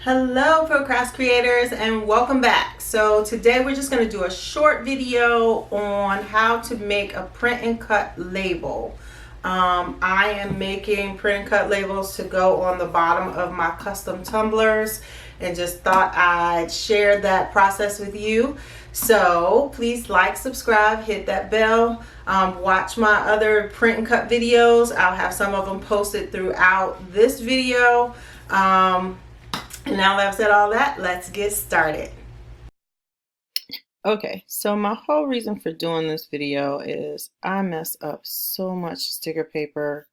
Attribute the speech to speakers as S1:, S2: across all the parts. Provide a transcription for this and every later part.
S1: Hello procrastinators and welcome back. So today we're just going to do a short video on how to make a print and cut label. I am making print and cut labels to go on the bottom of my custom tumblers and just thought I'd share that process with you. So please like, subscribe, hit that bell, watch my other print and cut videos. I'll have some of them posted throughout this video. And now that I've said all that, let's get started. Okay, so my whole reason for doing this video is I mess up so much sticker paper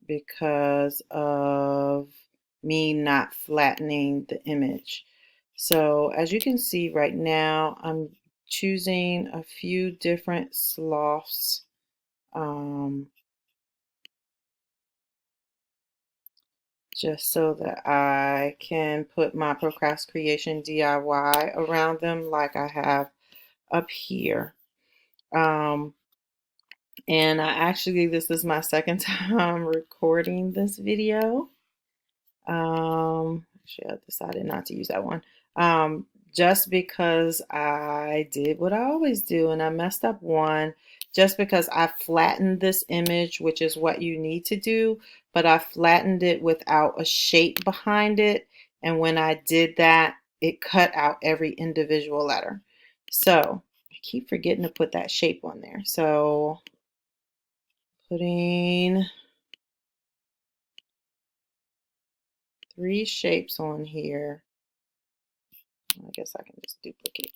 S1: because of me not flattening the image. So as you can see right now, I'm choosing a few different sloughs. Just so that I can put my procrastination DIY around them like I have up here. And this is my second time recording this video. Actually, I decided not to use that one. Just because I did what I always do and I messed up one, just because I flattened this image, which is what you need to do, but I flattened it without a shape behind it. And when I did that, it cut out every individual letter. So I keep forgetting to put that shape on there. So putting 3 shapes on here. I guess I can just duplicate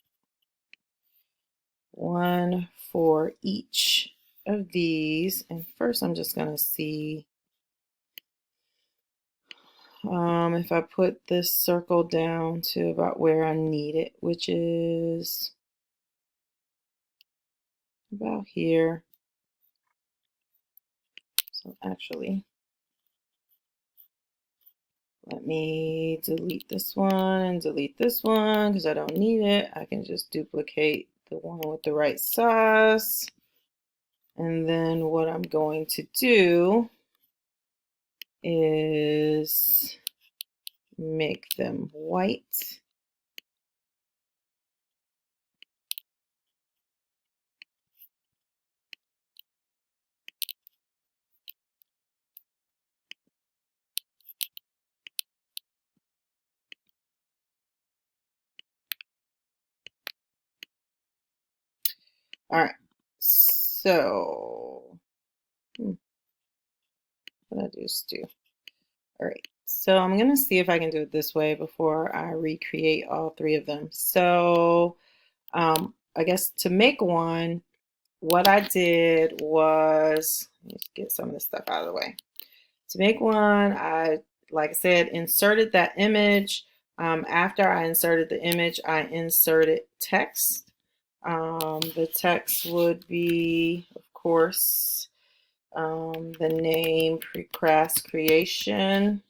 S1: one for each of these. And first I'm just going to see if I put this circle down to about where I need it, which is about here. So actually, let me delete this one and delete this one because I don't need it. I can just duplicate the one with the right size. And then what I'm going to do is make them white. All right, so what I just do. All right, so I'm gonna see if I can do it this way before I recreate all 3 of them. So I guess to make one, what I did was, let's get some of this stuff out of the way. To make one, like I said, inserted that image. After I inserted the image, I inserted text. The text would be, of course, the name procrastination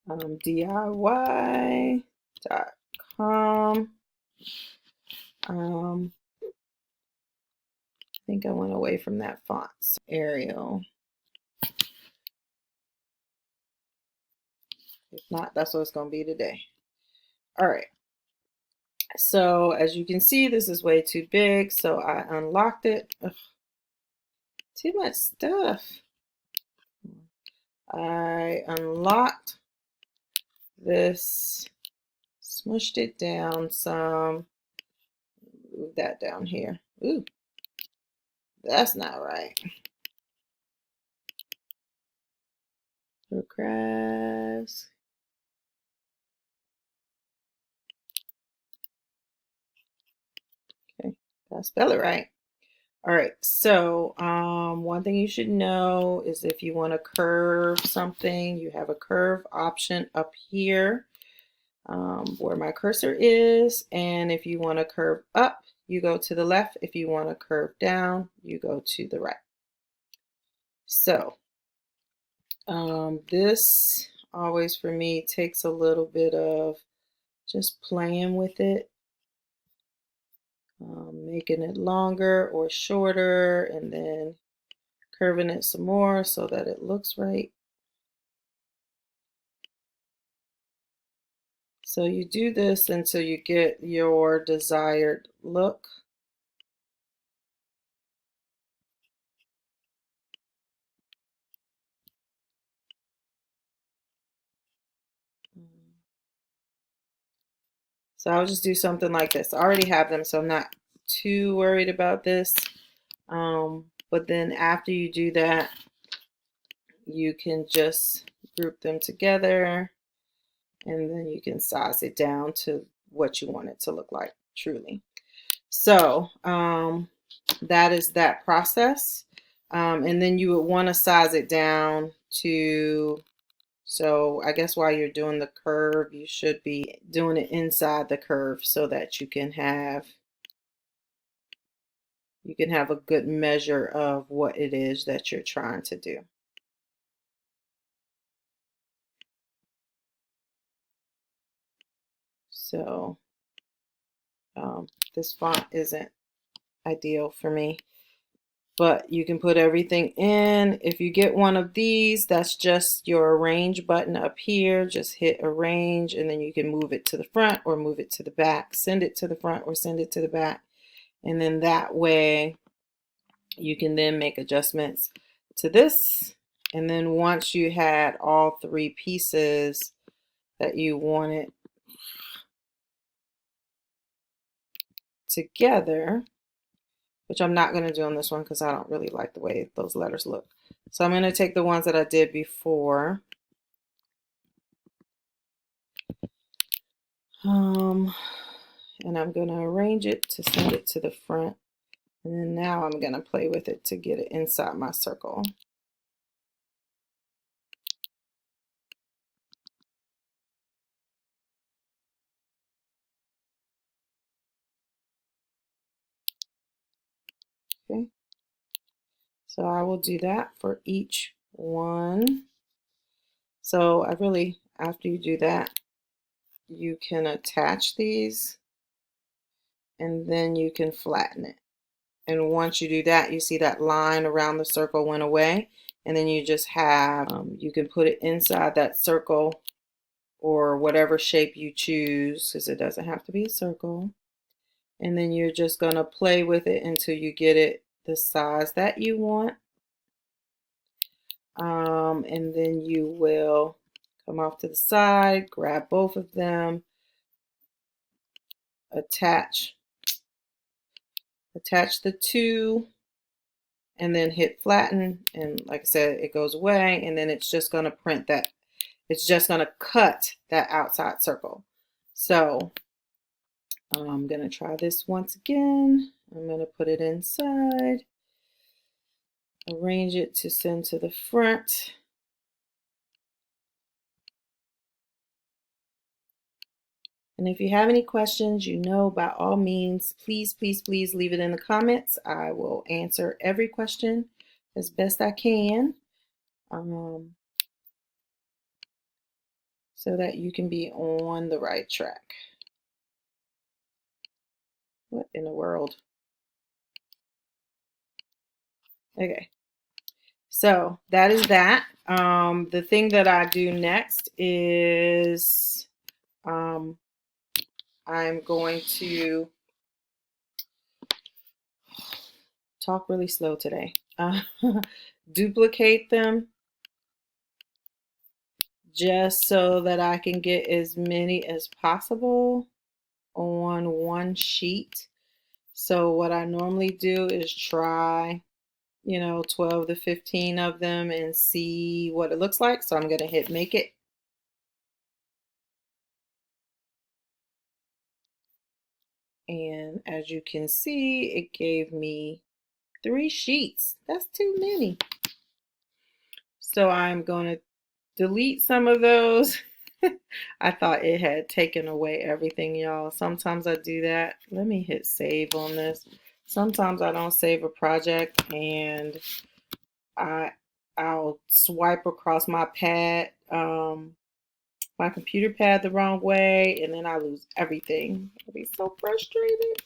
S1: DIY.com. I think I went away from that font. So Arial. If not, that's what it's going to be today. All right. So as you can see, this is way too big. So I unlocked it. Ugh, too much stuff. I unlocked this, smushed it down some. Move that down here. Ooh, that's not right. Procrast. Okay, gotta spell it right. All right, so one thing you should know is if you want to curve something, you have a curve option up here where my cursor is. And if you want to curve up, you go to the left. If you want to curve down, you go to the right. So this always for me takes a little bit of just playing with it. Making it longer or shorter and then curving it some more so that it looks right. So you do this until you get your desired look. So I'll just do something like this. I already have them, so I'm not too worried about this. But then after you do that, you can just group them together, and then you can size it down to what you want it to look like, truly. So that is that process. And then you would want to size it down to, so I guess while you're doing the curve, you should be doing it inside the curve so that you can have a good measure of what it is that you're trying to do. So this font isn't ideal for me, but you can put everything in. If you get one of these, that's just your arrange button up here. Just hit arrange, and then you can move it to the front or move it to the back, send it to the front or send it to the back. And then that way you can then make adjustments to this. And then once you had all three pieces that you wanted together, which I'm not going to do on this one because I don't really like the way those letters look. So I'm going to take the ones that I did before. And I'm going to arrange it to send it to the front. And then now I'm going to play with it to get it inside my circle. Okay. So I will do that for each one. So after you do that, you can attach these and then you can flatten it. And once you do that, you see that line around the circle went away. And then you just have, you can put it inside that circle or whatever shape you choose, because it doesn't have to be a circle. And then you're just going to play with it until you get it the size that you want. And then you will come off to the side, grab both of them, attach the two, and then hit flatten. And like I said, it goes away, and then it's just going to print that. It's just going to cut that outside circle. So I'm going to try this once again. I'm going to put it inside, arrange it to send to the front. And if you have any questions, by all means, please, please, please leave it in the comments. I will answer every question as best I can, so that you can be on the right track. What in the world? Okay, so that is that. The thing that I do next is I'm going to talk really slow today. Duplicate them just so that I can get as many as possible on one sheet. So what I normally do is try 12 to 15 of them and see what it looks like. So I'm going to hit make it. And as you can see, it gave me 3 sheets. That's too many. So I'm going to delete some of those. I thought it had taken away everything, y'all. Sometimes I do that. Let me hit save on this. Sometimes I don't save a project and I'll swipe across my pad, my computer pad the wrong way, and then I lose everything. I'll be so frustrated.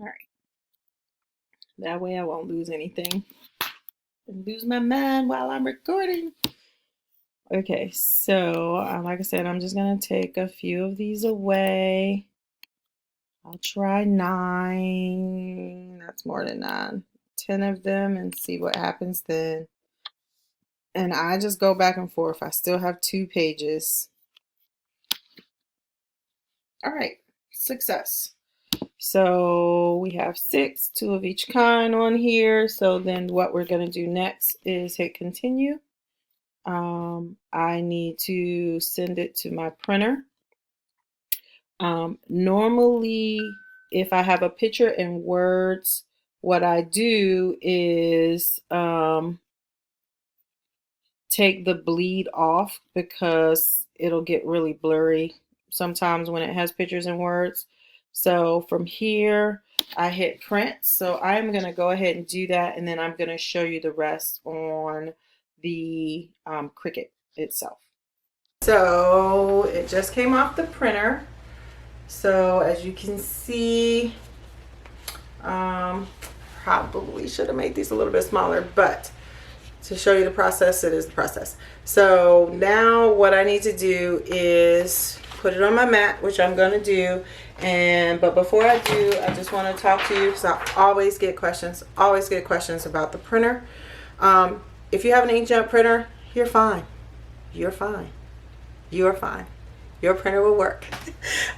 S1: All right. That way I won't lose anything and lose my mind while I'm recording. Okay, so like I said, I'm just going to take a few of these away. I'll try 9. That's more than 9. 10 of them and see what happens then. And I just go back and forth. I still have 2 pages. All right, success. So we have 6, 2 of each kind on here. So then what we're going to do next is hit continue. I need to send it to my printer. Normally, if I have a picture and words, what I do is take the bleed off because it'll get really blurry sometimes when it has pictures and words. So from here, I hit print. So I'm going to go ahead and do that, and then I'm going to show you the rest on the Cricut itself. So it just came off the printer. So as you can see, probably should have made these a little bit smaller, but to show you the process, it is the process. So now what I need to do is put it on my mat, which I'm going to do. But before I do, I just want to talk to you because I always get questions about the printer. If you have an inkjet printer, you're fine. You're fine. You're fine. Your printer will work.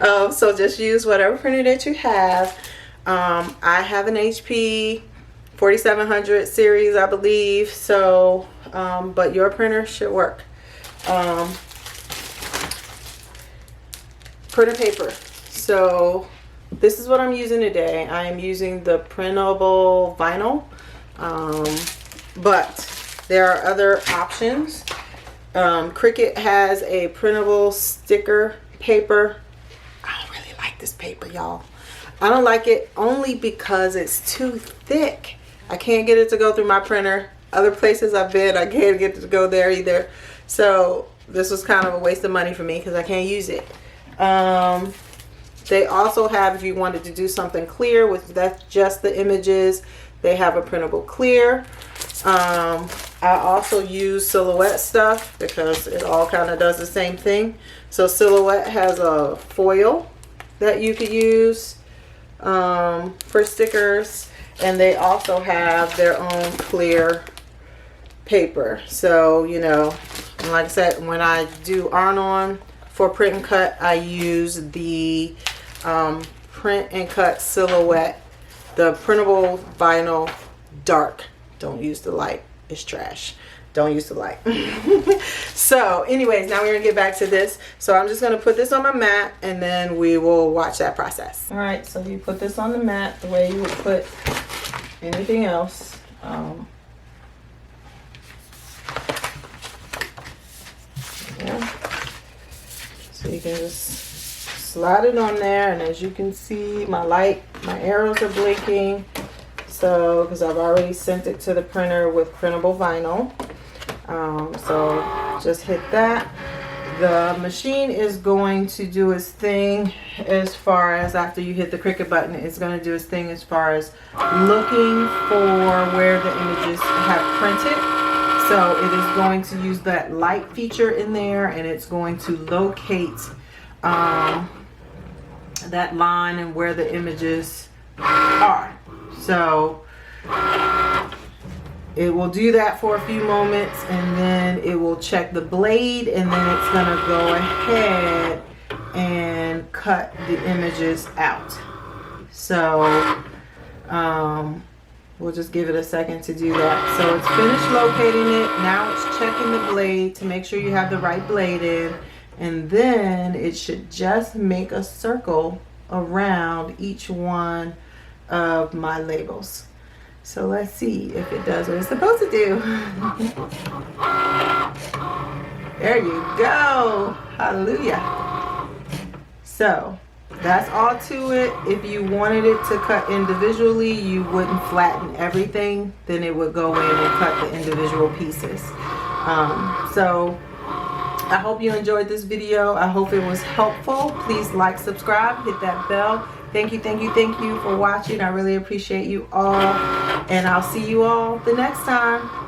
S1: So just use whatever printer that you have. I have an HP 4700 series, I believe. So, but your printer should work. Printer paper. So this is what I'm using today. I am using the printable vinyl, but there are other options. Cricut has a printable sticker paper. I don't really like this paper, y'all. I don't like it only because it's too thick. I can't get it to go through my printer. Other places I've been, I can't get it to go there either. So this was kind of a waste of money for me because I can't use it. They also have, if you wanted to do something clear with that's just the images, they have a printable clear. I also use Silhouette stuff because it all kind of does the same thing. So Silhouette has a foil that you could use for stickers, and they also have their own clear paper. So, you know, like I said, when I do iron-on for print and cut, I use the print and cut Silhouette, the printable vinyl dark. Don't use the light. It's trash. Don't use the light. So anyways, now we're gonna get back to this. So I'm just gonna put this on my mat and then we will watch that process. All right, so you put this on the mat the way you would put anything else. Yeah. So you can just slide it on there, and as you can see, my arrows are blinking. So, because I've already sent it to the printer with printable vinyl. So just hit that. The machine is going to do its thing as far as after you hit the Cricut button, it's going to do its thing as far as looking for where the images have printed. So it is going to use that light feature in there, and it's going to locate that line and where the images are. So it will do that for a few moments, and then it will check the blade, and then it's going to go ahead and cut the images out. So we'll just give it a second to do that. So it's finished locating it. Now it's checking the blade to make sure you have the right blade in, and then it should just make a circle around each one of my labels. So let's see if it does what it's supposed to do. There you go. Hallelujah. So that's all to it. If you wanted it to cut individually, you wouldn't flatten everything. Then it would go in and cut the individual pieces. So I hope you enjoyed this video. I hope it was helpful. Please like, subscribe, hit that bell. Thank you for watching. I really appreciate you all. And I'll see you all the next time.